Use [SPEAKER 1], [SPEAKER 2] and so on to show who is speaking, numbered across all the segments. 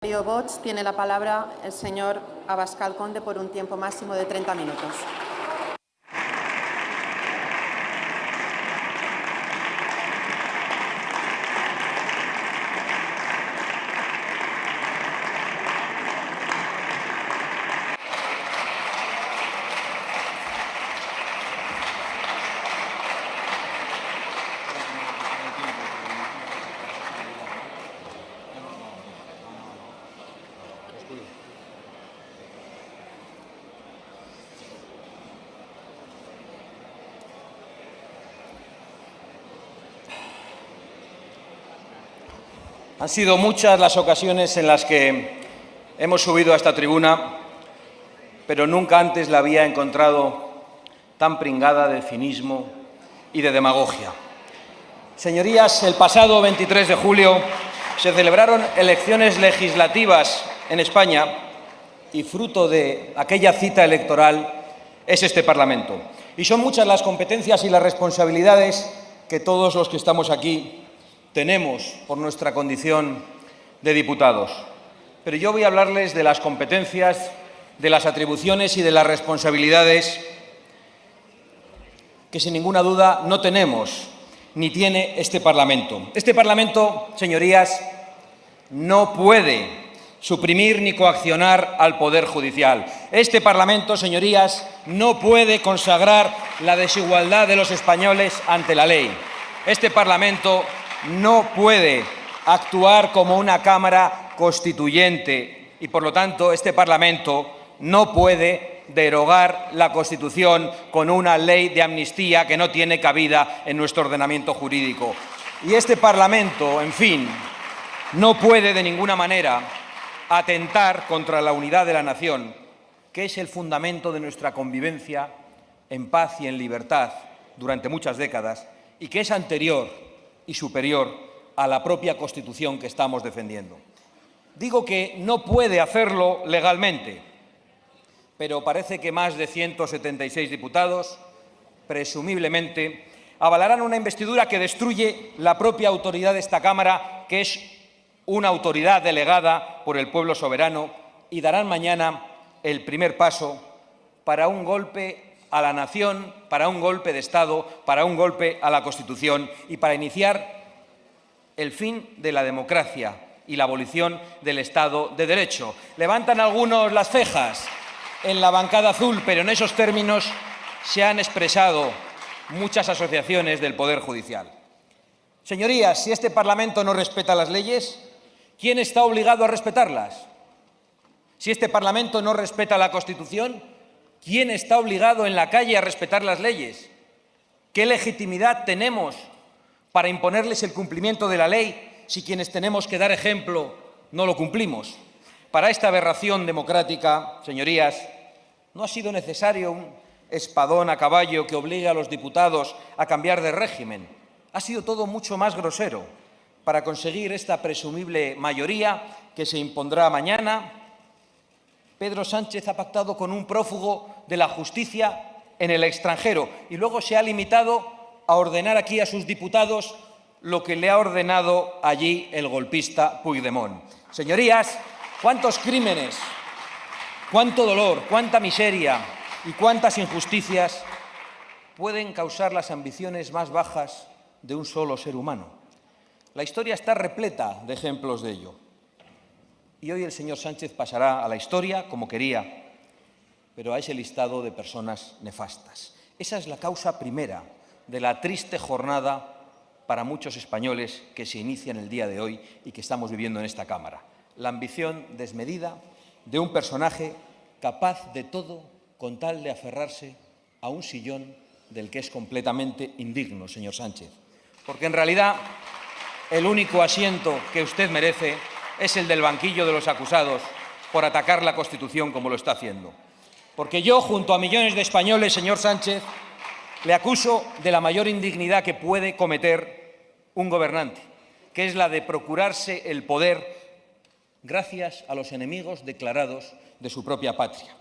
[SPEAKER 1] Vox, tiene la palabra el señor Abascal Conde por un tiempo máximo de 30 minutos.
[SPEAKER 2] Han sido muchas las ocasiones en las que hemos subido a esta tribuna, pero nunca antes la había encontrado tan pringada de cinismo y de demagogia. Señorías, el pasado 23 de julio se celebraron elecciones legislativas en España y fruto de aquella cita electoral es este Parlamento. Y son muchas las competencias y las responsabilidades que todos los que estamos aquí tenemos por nuestra condición de diputados. Pero yo voy a hablarles de las competencias, de las atribuciones y de las responsabilidades que sin ninguna duda no tenemos ni tiene este Parlamento. Este Parlamento, señorías, no puede suprimir ni coaccionar al Poder Judicial. Este Parlamento, señorías, no puede consagrar la desigualdad de los españoles ante la ley. Este Parlamento no puede actuar como una Cámara constituyente y, por lo tanto, este Parlamento no puede derogar la Constitución con una ley de amnistía que no tiene cabida en nuestro ordenamiento jurídico. Y este Parlamento, en fin, no puede de ninguna manera atentar contra la unidad de la nación, que es el fundamento de nuestra convivencia en paz y en libertad durante muchas décadas y que es anterior y superior a la propia Constitución que estamos defendiendo. Digo que no puede hacerlo legalmente, pero parece que más de 176 diputados, presumiblemente, avalarán una investidura que destruye la propia autoridad de esta Cámara, que es una autoridad delegada por el pueblo soberano, y darán mañana el primer paso para un golpe a la nación, para un golpe de Estado, para un golpe a la Constitución y para iniciar el fin de la democracia y la abolición del Estado de Derecho. Levantan algunos las cejas en la bancada azul, pero en esos términos se han expresado muchas asociaciones del Poder Judicial. Señorías, si este Parlamento no respeta las leyes, ¿quién está obligado a respetarlas? Si este Parlamento no respeta la Constitución, ¿quién está obligado en la calle a respetar las leyes? ¿Qué legitimidad tenemos para imponerles el cumplimiento de la ley si quienes tenemos que dar ejemplo no lo cumplimos? Para esta aberración democrática, señorías, no ha sido necesario un espadón a caballo que obligue a los diputados a cambiar de régimen. Ha sido todo mucho más grosero para conseguir esta presumible mayoría que se impondrá mañana. Pedro Sánchez ha pactado con un prófugo de la justicia en el extranjero y luego se ha limitado a ordenar aquí a sus diputados lo que le ha ordenado allí el golpista Puigdemont. Señorías, ¿cuántos crímenes, cuánto dolor, cuánta miseria y cuántas injusticias pueden causar las ambiciones más bajas de un solo ser humano? La historia está repleta de ejemplos de ello. Y hoy el señor Sánchez pasará a la historia como quería, pero a ese listado de personas nefastas. Esa es la causa primera de la triste jornada para muchos españoles que se inicia en el día de hoy y que estamos viviendo en esta Cámara. La ambición desmedida de un personaje capaz de todo con tal de aferrarse a un sillón del que es completamente indigno, señor Sánchez. Porque en realidad el único asiento que usted merece es el del banquillo de los acusados por atacar la Constitución como lo está haciendo. Porque yo, junto a millones de españoles, señor Sánchez, le acuso de la mayor indignidad que puede cometer un gobernante, que es la de procurarse el poder gracias a los enemigos declarados de su propia patria.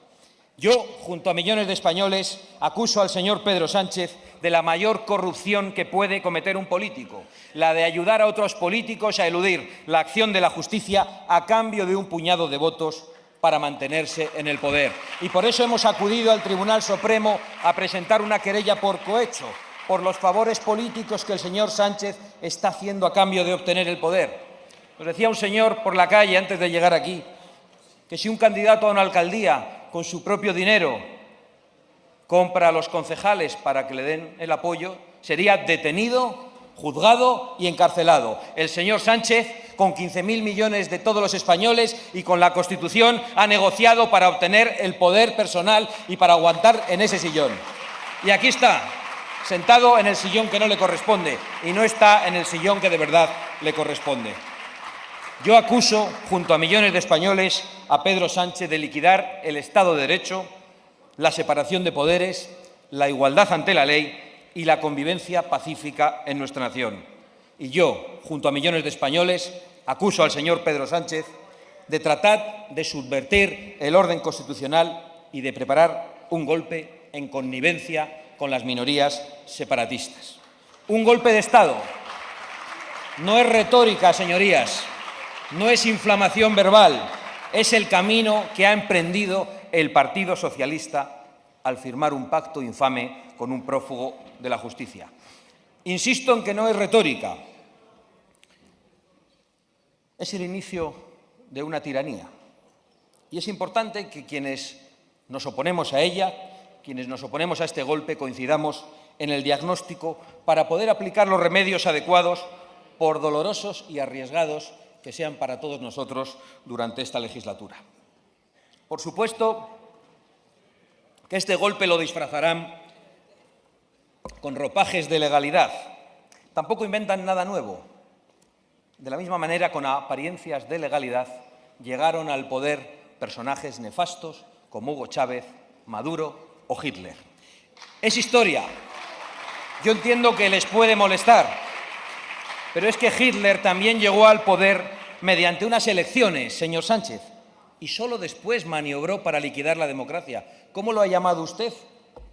[SPEAKER 2] Yo, junto a millones de españoles, acuso al señor Pedro Sánchez de la mayor corrupción que puede cometer un político, la de ayudar a otros políticos a eludir la acción de la justicia a cambio de un puñado de votos para mantenerse en el poder. Y por eso hemos acudido al Tribunal Supremo a presentar una querella por cohecho, por los favores políticos que el señor Sánchez está haciendo a cambio de obtener el poder. Nos decía un señor por la calle antes de llegar aquí que si un candidato a una alcaldía con su propio dinero compra a los concejales para que le den el apoyo, sería detenido, juzgado y encarcelado. El señor Sánchez, con 15.000 millones de todos los españoles y con la Constitución, ha negociado para obtener el poder personal y para aguantar en ese sillón. Y aquí está, sentado en el sillón que no le corresponde y no está en el sillón que de verdad le corresponde. Yo acuso, junto a millones de españoles, a Pedro Sánchez de liquidar el Estado de Derecho, la separación de poderes, la igualdad ante la ley y la convivencia pacífica en nuestra nación. Y yo, junto a millones de españoles, acuso al señor Pedro Sánchez de tratar de subvertir el orden constitucional y de preparar un golpe en connivencia con las minorías separatistas. Un golpe de Estado. No es retórica, señorías. No es inflamación verbal, es el camino que ha emprendido el Partido Socialista al firmar un pacto infame con un prófugo de la justicia. Insisto en que no es retórica, es el inicio de una tiranía. Y es importante que quienes nos oponemos a ella, quienes nos oponemos a este golpe, coincidamos en el diagnóstico para poder aplicar los remedios adecuados, por dolorosos y arriesgados que sean para todos nosotros durante esta legislatura. Por supuesto que este golpe lo disfrazarán con ropajes de legalidad. Tampoco inventan nada nuevo. De la misma manera, con apariencias de legalidad, llegaron al poder personajes nefastos como Hugo Chávez, Maduro o Hitler. Es historia. Yo entiendo que les puede molestar, pero es que Hitler también llegó al poder mediante unas elecciones, señor Sánchez, y solo después maniobró para liquidar la democracia. ¿Cómo lo ha llamado usted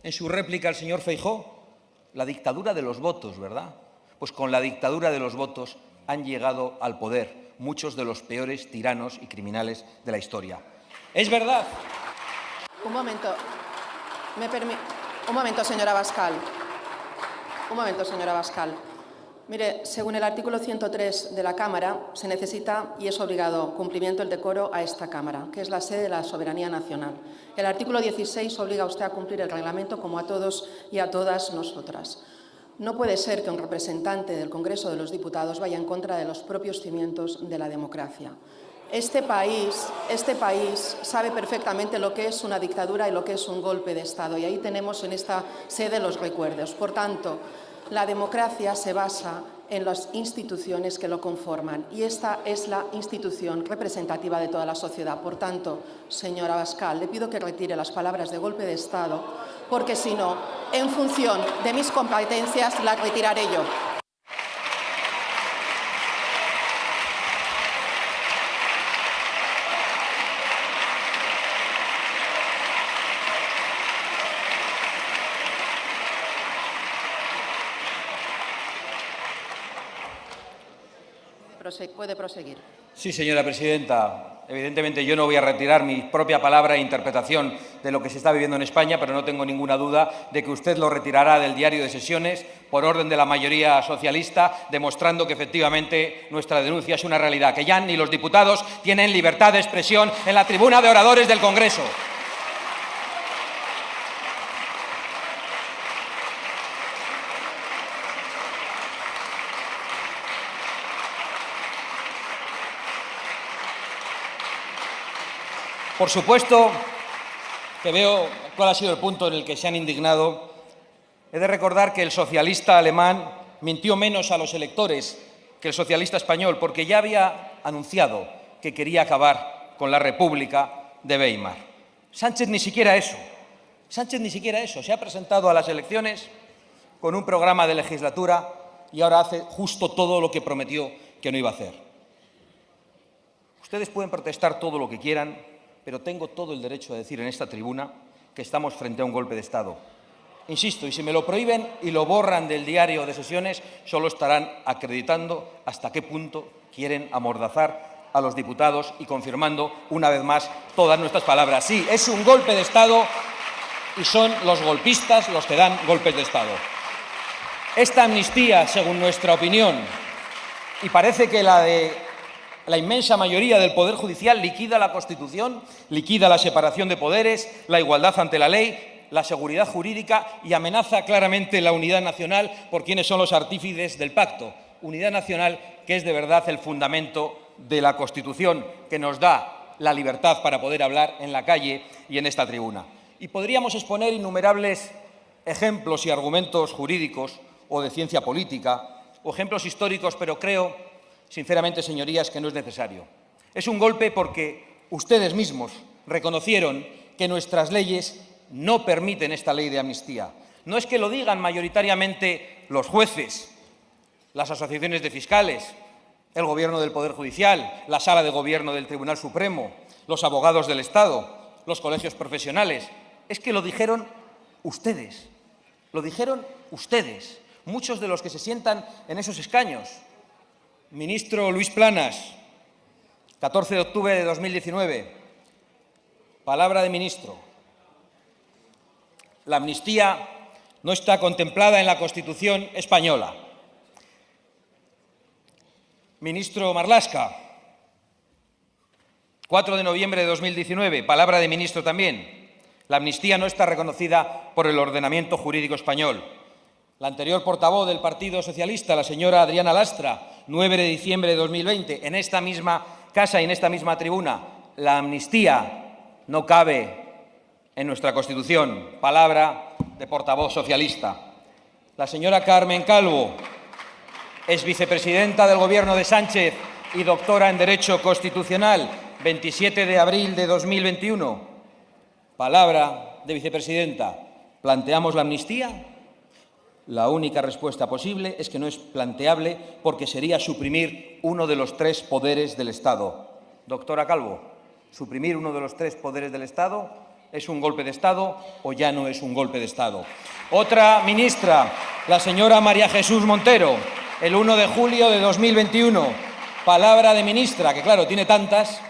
[SPEAKER 2] en su réplica al señor Feijóo? La dictadura de los votos, ¿verdad? Pues con la dictadura de los votos han llegado al poder muchos de los peores tiranos y criminales de la historia. ¿Es verdad?
[SPEAKER 1] Un momento. Un momento, señora Abascal. Un momento, señora Abascal. Mire, según el artículo 103 de la Cámara, se necesita y es obligado cumplimiento del decoro a esta Cámara, que es la sede de la soberanía nacional. El artículo 16 obliga a usted a cumplir el reglamento como a todos y a todas nosotras. No puede ser que un representante del Congreso de los Diputados vaya en contra de los propios cimientos de la democracia. Este país sabe perfectamente lo que es una dictadura y lo que es un golpe de Estado, y ahí tenemos en esta sede los recuerdos. Por tanto, la democracia se basa en las instituciones que lo conforman y esta es la institución representativa de toda la sociedad. Por tanto, señora Abascal, le pido que retire las palabras de golpe de Estado porque si no, en función de mis competencias, las retiraré yo. Puede proseguir.
[SPEAKER 2] Sí, señora presidenta. Evidentemente yo no voy a retirar mi propia palabra e interpretación de lo que se está viviendo en España, pero no tengo ninguna duda de que usted lo retirará del diario de sesiones por orden de la mayoría socialista, demostrando que efectivamente nuestra denuncia es una realidad, que ya ni los diputados tienen libertad de expresión en la tribuna de oradores del Congreso. Por supuesto que veo cuál ha sido el punto en el que se han indignado. He de recordar que el socialista alemán mintió menos a los electores que el socialista español, porque ya había anunciado que quería acabar con la República de Weimar. Sánchez ni siquiera eso. Se ha presentado a las elecciones con un programa de legislatura y ahora hace justo todo lo que prometió que no iba a hacer. Ustedes pueden protestar todo lo que quieran, pero tengo todo el derecho a decir en esta tribuna que estamos frente a un golpe de Estado. Insisto, y si me lo prohíben y lo borran del diario de sesiones, solo estarán acreditando hasta qué punto quieren amordazar a los diputados y confirmando una vez más todas nuestras palabras. Sí, es un golpe de Estado y son los golpistas los que dan golpes de Estado. Esta amnistía, según nuestra opinión, y parece que la de la inmensa mayoría del Poder Judicial, liquida la Constitución, liquida la separación de poderes, la igualdad ante la ley, la seguridad jurídica y amenaza claramente la unidad nacional por quienes son los artífices del pacto. Unidad nacional que es de verdad el fundamento de la Constitución, que nos da la libertad para poder hablar en la calle y en esta tribuna. Y podríamos exponer innumerables ejemplos y argumentos jurídicos o de ciencia política o ejemplos históricos, pero creo, sinceramente, señorías, que no es necesario. Es un golpe porque ustedes mismos reconocieron que nuestras leyes no permiten esta ley de amnistía. No es que lo digan mayoritariamente los jueces, las asociaciones de fiscales, el Gobierno del Poder Judicial, la Sala de Gobierno del Tribunal Supremo, los abogados del Estado, los colegios profesionales. Es que lo dijeron ustedes. Lo dijeron ustedes, muchos de los que se sientan en esos escaños. Ministro Luis Planas, 14 de octubre de 2019. Palabra de ministro. La amnistía no está contemplada en la Constitución española. Ministro Marlaska, 4 de noviembre de 2019, palabra de ministro también. La amnistía no está reconocida por el ordenamiento jurídico español. La anterior portavoz del Partido Socialista, la señora Adriana Lastra, 9 de diciembre de 2020, en esta misma casa y en esta misma tribuna, la amnistía no cabe en nuestra Constitución. Palabra de portavoz socialista. La señora Carmen Calvo, es vicepresidenta del Gobierno de Sánchez y doctora en Derecho Constitucional, 27 de abril de 2021. Palabra de vicepresidenta. ¿Planteamos la amnistía? La única respuesta posible es que no es planteable porque sería suprimir uno de los 3 poderes del Estado. Doctora Calvo, ¿suprimir uno de los 3 poderes del Estado es un golpe de Estado o ya no es un golpe de Estado? Otra ministra, la señora María Jesús Montero, el 1 de julio de 2021. Palabra de ministra, que claro, tiene tantas.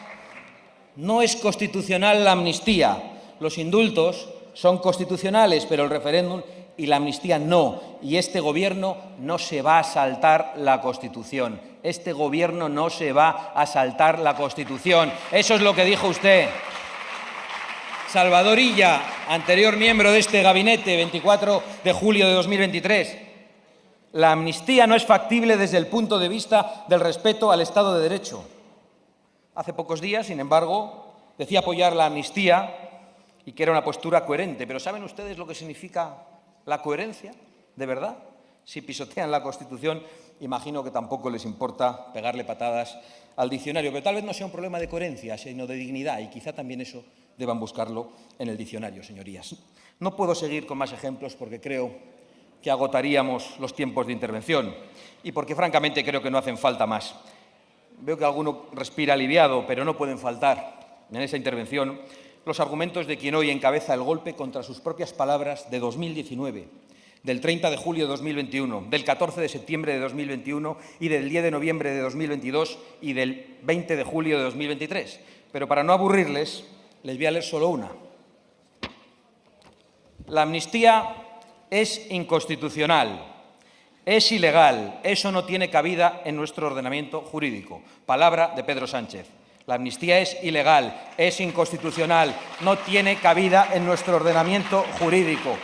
[SPEAKER 2] No es constitucional la amnistía. Los indultos son constitucionales, pero el referéndum y la amnistía no. Y este Gobierno no se va a saltar la Constitución. Este Gobierno no se va a saltar la Constitución. Eso es lo que dijo usted. Salvador Illa, anterior miembro de este gabinete, 24 de julio de 2023. La amnistía no es factible desde el punto de vista del respeto al Estado de Derecho. Hace pocos días, sin embargo, decía apoyar la amnistía y que era una postura coherente. Pero ¿saben ustedes lo que significa la coherencia, de verdad? Si pisotean la Constitución, imagino que tampoco les importa pegarle patadas al diccionario. Pero tal vez no sea un problema de coherencia, sino de dignidad, y quizá también eso deban buscarlo en el diccionario, señorías. No puedo seguir con más ejemplos porque creo que agotaríamos los tiempos de intervención y porque, francamente, creo que no hacen falta más. Veo que alguno respira aliviado, pero no pueden faltar en esa intervención los argumentos de quien hoy encabeza el golpe contra sus propias palabras de 2019, del 30 de julio de 2021, del 14 de septiembre de 2021 y del 10 de noviembre de 2022 y del 20 de julio de 2023. Pero para no aburrirles, les voy a leer solo una. La amnistía es inconstitucional, es ilegal, eso no tiene cabida en nuestro ordenamiento jurídico. Palabra de Pedro Sánchez. La amnistía es ilegal, es inconstitucional, no tiene cabida en nuestro ordenamiento jurídico.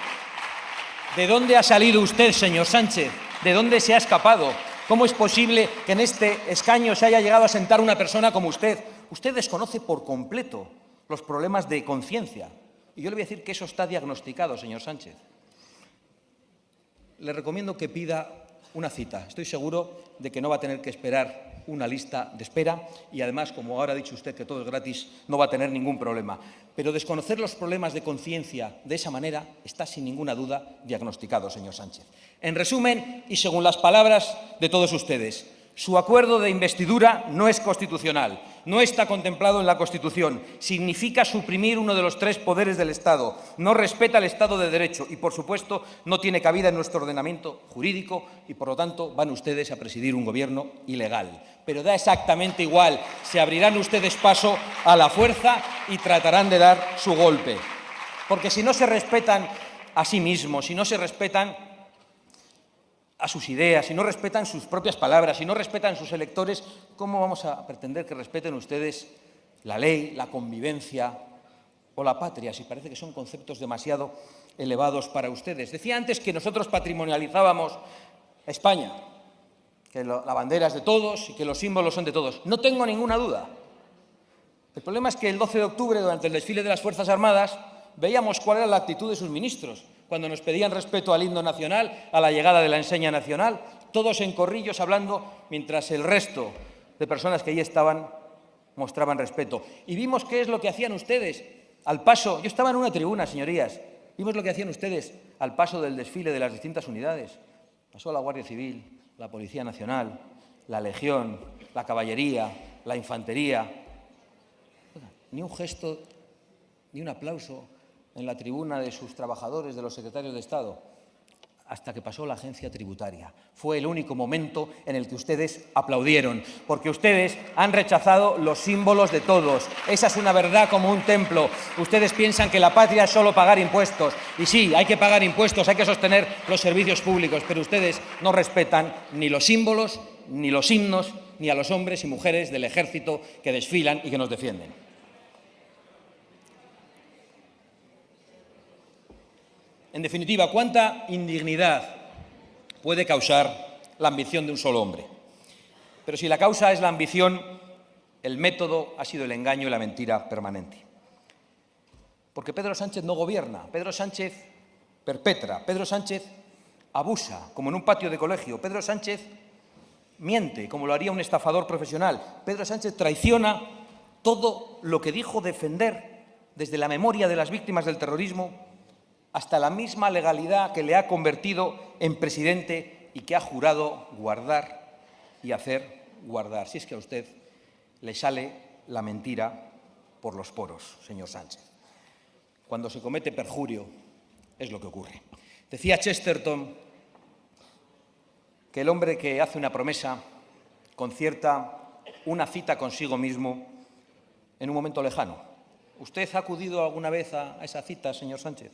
[SPEAKER 2] ¿De dónde ha salido usted, señor Sánchez? ¿De dónde se ha escapado? ¿Cómo es posible que en este escaño se haya llegado a sentar una persona como usted? Usted desconoce por completo los problemas de conciencia. Y yo le voy a decir que eso está diagnosticado, señor Sánchez. Le recomiendo que pida una cita. Estoy seguro de que no va a tener que esperar una lista de espera y, además, como ahora ha dicho usted que todo es gratis, no va a tener ningún problema. Pero desconocer los problemas de conciencia de esa manera está, sin ninguna duda, diagnosticado, señor Sánchez. En resumen, y según las palabras de todos ustedes, Su acuerdo de investidura no es constitucional, no está contemplado en la Constitución, significa suprimir uno de los 3 poderes del Estado, no respeta el Estado de Derecho y, por supuesto, no tiene cabida en nuestro ordenamiento jurídico y, por lo tanto, van ustedes a presidir un gobierno ilegal. Pero da exactamente igual, se abrirán ustedes paso a la fuerza y tratarán de dar su golpe. Porque si no se respetan a sí mismos, si no se respetan a sus ideas, si no respetan sus propias palabras, si no respetan sus electores, ¿cómo vamos a pretender que respeten ustedes la ley, la convivencia o la patria, si parece que son conceptos demasiado elevados para ustedes? Decía antes que nosotros patrimonializábamos a España, que la bandera es de todos y que los símbolos son de todos. No tengo ninguna duda. El problema es que el 12 de octubre, durante el desfile de las Fuerzas Armadas, veíamos cuál era la actitud de sus ministros, cuando nos pedían respeto al himno nacional, a la llegada de la enseña nacional, todos en corrillos hablando, mientras el resto de personas que allí estaban mostraban respeto. Y vimos qué es lo que hacían ustedes al paso. Yo estaba en una tribuna, señorías. Vimos lo que hacían ustedes al paso del desfile de las distintas unidades. Pasó la Guardia Civil, la Policía Nacional, la Legión, la Caballería, la Infantería. Ni un gesto, ni un aplauso en la tribuna de sus trabajadores, de los secretarios de Estado, hasta que pasó la agencia tributaria. Fue el único momento en el que ustedes aplaudieron, porque ustedes han rechazado los símbolos de todos. Esa es una verdad como un templo. Ustedes piensan que la patria es solo pagar impuestos. Y sí, hay que pagar impuestos, hay que sostener los servicios públicos, pero ustedes no respetan ni los símbolos, ni los himnos, ni a los hombres y mujeres del ejército que desfilan y que nos defienden. En definitiva, ¿cuánta indignidad puede causar la ambición de un solo hombre? Pero si la causa es la ambición, el método ha sido el engaño y la mentira permanente. Porque Pedro Sánchez no gobierna, Pedro Sánchez perpetra, Pedro Sánchez abusa, como en un patio de colegio, Pedro Sánchez miente, como lo haría un estafador profesional, Pedro Sánchez traiciona todo lo que dijo defender desde la memoria de las víctimas del terrorismo hasta la misma legalidad que le ha convertido en presidente y que ha jurado guardar y hacer guardar. Si es que a usted le sale la mentira por los poros, señor Sánchez. Cuando se comete perjurio es lo que ocurre. Decía Chesterton que el hombre que hace una promesa concierta una cita consigo mismo en un momento lejano. ¿Usted ha acudido alguna vez a esa cita, señor Sánchez?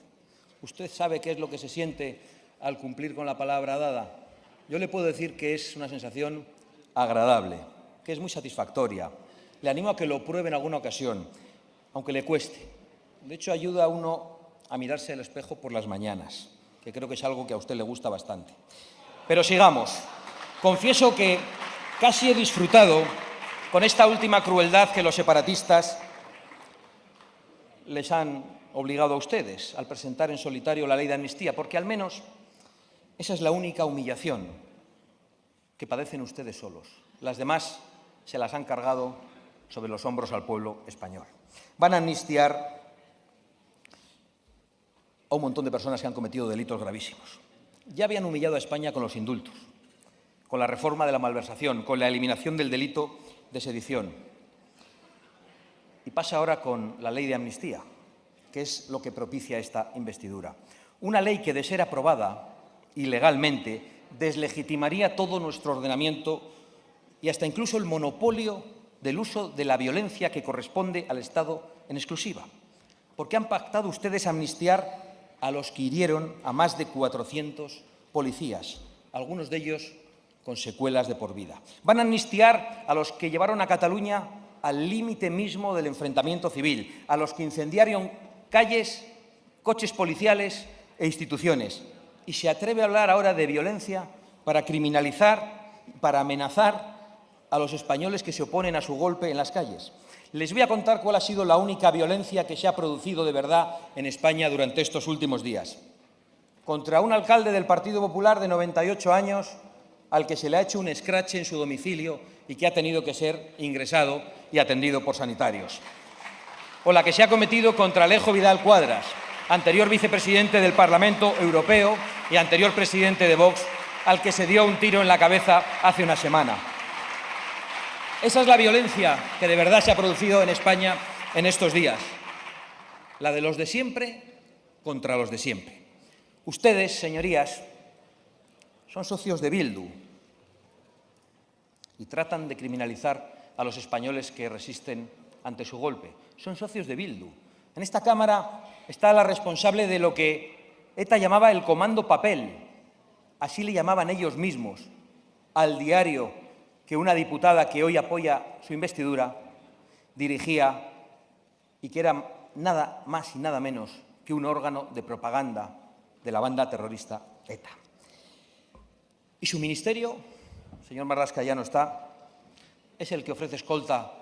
[SPEAKER 2] ¿Usted sabe qué es lo que se siente al cumplir con la palabra dada? Yo le puedo decir que es una sensación agradable, que es muy satisfactoria. Le animo a que lo pruebe en alguna ocasión, aunque le cueste. De hecho, ayuda a uno a mirarse al espejo por las mañanas, que creo que es algo que a usted le gusta bastante. Pero sigamos. Confieso que casi he disfrutado con esta última crueldad que los separatistas les han obligado a ustedes al presentar en solitario la ley de amnistía, porque al menos esa es la única humillación que padecen ustedes solos. Las demás se las han cargado sobre los hombros al pueblo español. Van a amnistiar a un montón de personas que han cometido delitos gravísimos. Ya habían humillado a España con los indultos, con la reforma de la malversación, con la eliminación del delito de sedición. Y pasa ahora con la ley de amnistía, que es lo que propicia esta investidura. Una ley que, de ser aprobada ilegalmente, deslegitimaría todo nuestro ordenamiento y hasta incluso el monopolio del uso de la violencia que corresponde al Estado en exclusiva. Porque han pactado ustedes amnistiar a los que hirieron a más de 400 policías, algunos de ellos con secuelas de por vida. Van a amnistiar a los que llevaron a Cataluña al límite mismo del enfrentamiento civil, a los que incendiaron calles, coches policiales e instituciones. Y se atreve a hablar ahora de violencia para criminalizar, para amenazar a los españoles que se oponen a su golpe en las calles. Les voy a contar cuál ha sido la única violencia que se ha producido de verdad en España durante estos últimos días. Contra un alcalde del Partido Popular de 98 años, al que se le ha hecho un escrache en su domicilio y que ha tenido que ser ingresado y atendido por sanitarios. O la que se ha cometido contra Alejo Vidal Quadras, anterior vicepresidente del Parlamento Europeo y anterior presidente de Vox, al que se dio un tiro en la cabeza hace una semana. Esa es la violencia que de verdad se ha producido en España en estos días. La de los de siempre contra los de siempre. Ustedes, señorías, son socios de Bildu y tratan de criminalizar a los españoles que resisten ante su golpe. Son socios de Bildu. En esta Cámara está la responsable de lo que ETA llamaba el Comando Papel. Así le llamaban ellos mismos al diario que una diputada que hoy apoya su investidura dirigía y que era nada más y nada menos que un órgano de propaganda de la banda terrorista ETA. Y su ministerio, señor Marlaska ya no está, es el que ofrece escolta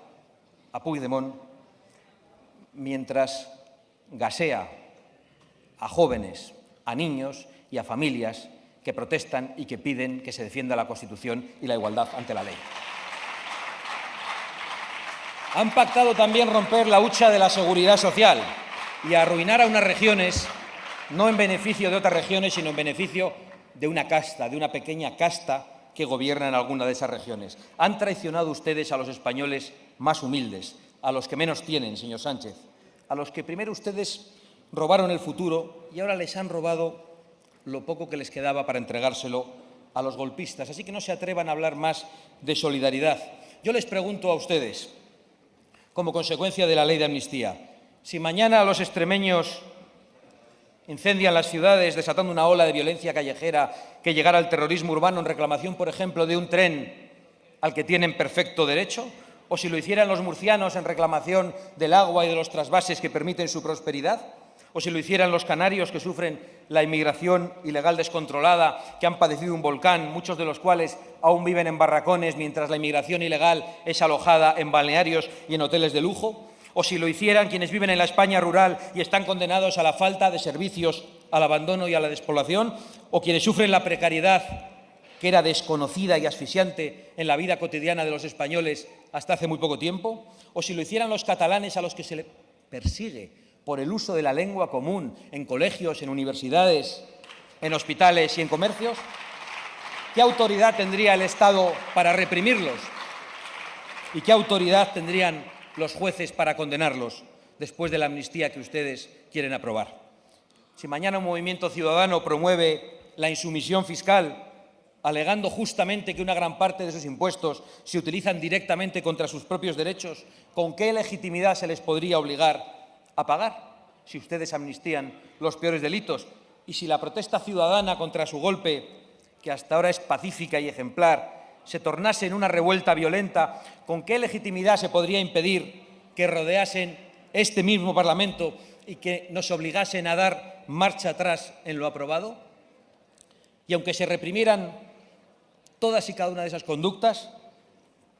[SPEAKER 2] a Puigdemont mientras gasea a jóvenes, a niños y a familias que protestan y que piden que se defienda la Constitución y la igualdad ante la ley. Han pactado también romper la hucha de la seguridad social y arruinar a unas regiones, no en beneficio de otras regiones, sino en beneficio de una casta, de una pequeña casta que gobierna en alguna de esas regiones. Han traicionado ustedes a los españoles más humildes, a los que menos tienen, señor Sánchez, a los que primero ustedes robaron el futuro y ahora les han robado lo poco que les quedaba para entregárselo a los golpistas. Así que no se atrevan a hablar más de solidaridad. Yo les pregunto a ustedes, como consecuencia de la ley de amnistía, si mañana los extremeños incendian las ciudades desatando una ola de violencia callejera que llegara al terrorismo urbano en reclamación, por ejemplo, de un tren al que tienen perfecto derecho, o si lo hicieran los murcianos en reclamación del agua y de los trasvases que permiten su prosperidad, o si lo hicieran los canarios que sufren la inmigración ilegal descontrolada, que han padecido un volcán, muchos de los cuales aún viven en barracones mientras la inmigración ilegal es alojada en balnearios y en hoteles de lujo, o si lo hicieran quienes viven en la España rural y están condenados a la falta de servicios, al abandono y a la despoblación, o quienes sufren la precariedad que era desconocida y asfixiante en la vida cotidiana de los españoles hasta hace muy poco tiempo, o si lo hicieran los catalanes a los que se les persigue por el uso de la lengua común en colegios, en universidades, en hospitales y en comercios. ¿Qué autoridad tendría el Estado para reprimirlos? ¿Y qué autoridad tendrían los jueces para condenarlos después de la amnistía que ustedes quieren aprobar? Si mañana un movimiento ciudadano promueve la insumisión fiscal, alegando justamente que una gran parte de esos impuestos se utilizan directamente contra sus propios derechos, ¿con qué legitimidad se les podría obligar a pagar si ustedes amnistían los peores delitos? Y si la protesta ciudadana contra su golpe, que hasta ahora es pacífica y ejemplar, se tornase en una revuelta violenta, ¿con qué legitimidad se podría impedir que rodeasen este mismo Parlamento y que nos obligasen a dar marcha atrás en lo aprobado? Y aunque se reprimieran todas y cada una de esas conductas,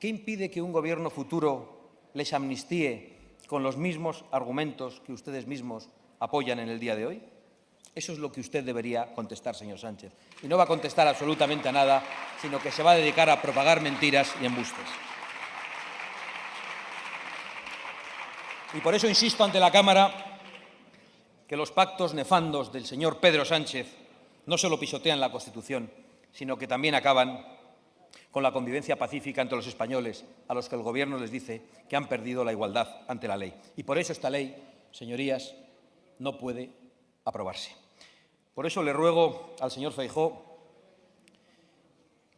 [SPEAKER 2] ¿qué impide que un gobierno futuro les amnistíe con los mismos argumentos que ustedes mismos apoyan en el día de hoy? Eso es lo que usted debería contestar, señor Sánchez. Y no va a contestar absolutamente a nada, sino que se va a dedicar a propagar mentiras y embustes. Y por eso insisto ante la Cámara que los pactos nefandos del señor Pedro Sánchez no solo pisotean la Constitución, sino que también acaban con la convivencia pacífica entre los españoles, a los que el Gobierno les dice que han perdido la igualdad ante la ley. Y por eso esta ley, señorías, no puede aprobarse. Por eso le ruego al señor Feijóo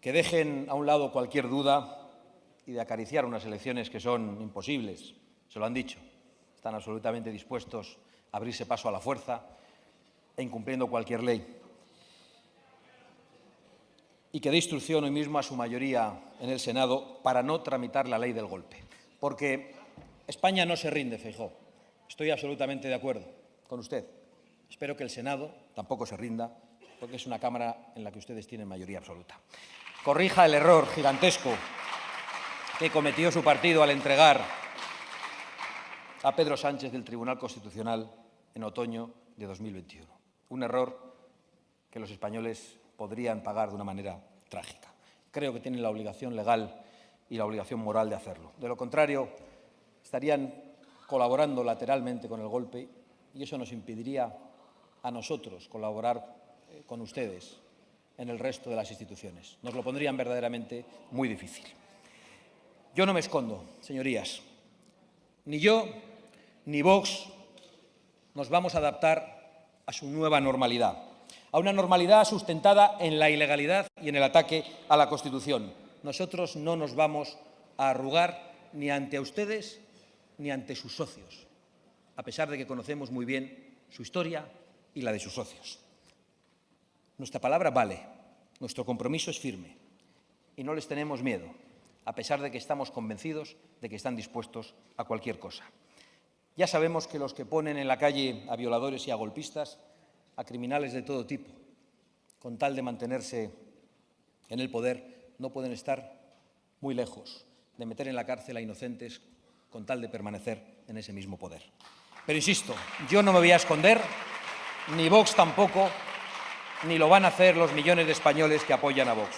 [SPEAKER 2] que dejen a un lado cualquier duda y de acariciar unas elecciones que son imposibles. Se lo han dicho. Están absolutamente dispuestos a abrirse paso a la fuerza e incumpliendo cualquier ley. Y que dé instrucción hoy mismo a su mayoría en el Senado para no tramitar la ley del golpe. Porque España no se rinde, Feijóo. Estoy absolutamente de acuerdo con usted. Espero que el Senado tampoco se rinda, porque es una Cámara en la que ustedes tienen mayoría absoluta. Corrija el error gigantesco que cometió su partido al entregar a Pedro Sánchez del Tribunal Constitucional en otoño de 2021. Un error que los españoles podrían pagar de una manera trágica. Creo que tienen la obligación legal y la obligación moral de hacerlo. De lo contrario, estarían colaborando lateralmente con el golpe y eso nos impediría a nosotros colaborar con ustedes en el resto de las instituciones. Nos lo pondrían verdaderamente muy difícil. Yo no me escondo, señorías. Ni yo ni Vox nos vamos a adaptar a su nueva normalidad, a una normalidad sustentada en la ilegalidad y en el ataque a la Constitución. Nosotros no nos vamos a arrugar ni ante ustedes ni ante sus socios, a pesar de que conocemos muy bien su historia y la de sus socios. Nuestra palabra vale, nuestro compromiso es firme y no les tenemos miedo, a pesar de que estamos convencidos de que están dispuestos a cualquier cosa. Ya sabemos que los que ponen en la calle a violadores y a golpistas, a criminales de todo tipo, con tal de mantenerse en el poder, no pueden estar muy lejos de meter en la cárcel a inocentes con tal de permanecer en ese mismo poder. Pero insisto, yo no me voy a esconder, ni Vox tampoco, ni lo van a hacer los millones de españoles que apoyan a Vox.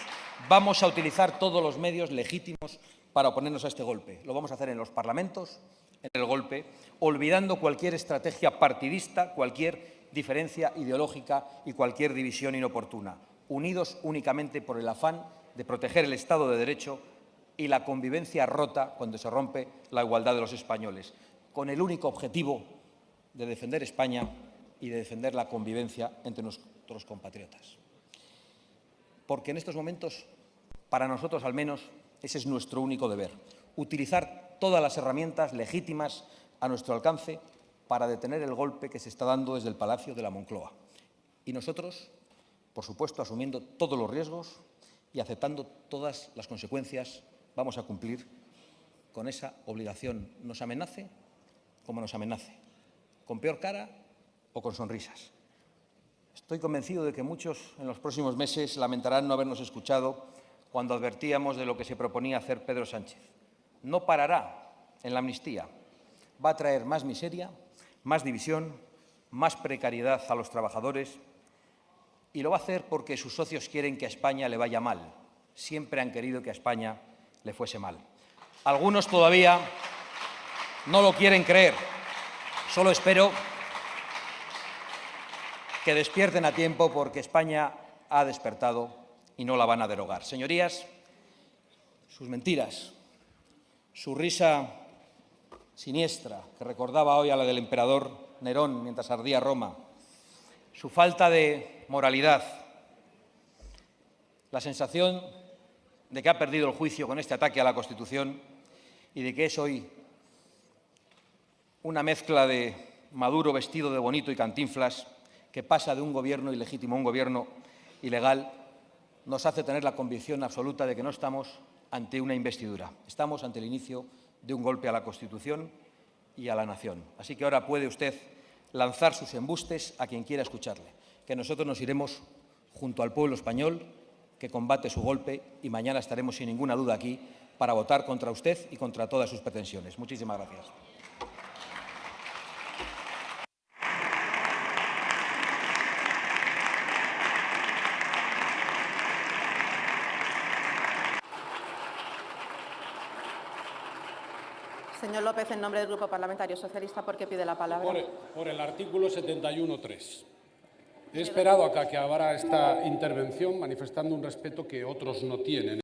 [SPEAKER 2] Vamos a utilizar todos los medios legítimos para oponernos a este golpe. Lo vamos a hacer en los parlamentos, en el golpe, olvidando cualquier estrategia partidista, cualquier diferencia ideológica y cualquier división inoportuna, unidos únicamente por el afán de proteger el Estado de Derecho y la convivencia rota cuando se rompe la igualdad de los españoles, con el único objetivo de defender España y de defender la convivencia entre nuestros compatriotas. Porque en estos momentos, para nosotros al menos, ese es nuestro único deber, utilizar todas las herramientas legítimas a nuestro alcance para detener el golpe que se está dando desde el Palacio de la Moncloa. Y nosotros, por supuesto, asumiendo todos los riesgos y aceptando todas las consecuencias, vamos a cumplir con esa obligación, nos amenace como nos amenace, con peor cara o con sonrisas. Estoy convencido de que muchos en los próximos meses lamentarán no habernos escuchado cuando advertíamos de lo que se proponía hacer Pedro Sánchez. No parará en la amnistía. Va a traer más miseria, más división, más precariedad a los trabajadores y lo va a hacer porque sus socios quieren que a España le vaya mal. Siempre han querido que a España le fuese mal. Algunos todavía no lo quieren creer. Solo espero que despierten a tiempo porque España ha despertado y no la van a derogar. Señorías, sus mentiras, su risa siniestra, que recordaba hoy a la del emperador Nerón mientras ardía Roma, su falta de moralidad, la sensación de que ha perdido el juicio con este ataque a la Constitución y de que es hoy una mezcla de Maduro vestido de bonito y Cantinflas que pasa de un gobierno ilegítimo a un gobierno ilegal, nos hace tener la convicción absoluta de que no estamos ante una investidura. Estamos ante el inicio de un golpe a la Constitución y a la nación. Así que ahora puede usted lanzar sus embustes a quien quiera escucharle, que nosotros nos iremos junto al pueblo español que combate su golpe y mañana estaremos sin ninguna duda aquí para votar contra usted y contra todas sus pretensiones. Muchísimas gracias.
[SPEAKER 1] Señor López, en nombre del Grupo Parlamentario Socialista, ¿por qué pide la palabra?
[SPEAKER 3] Por el artículo 71.3. He esperado a que acabara esta intervención manifestando un respeto que otros no tienen.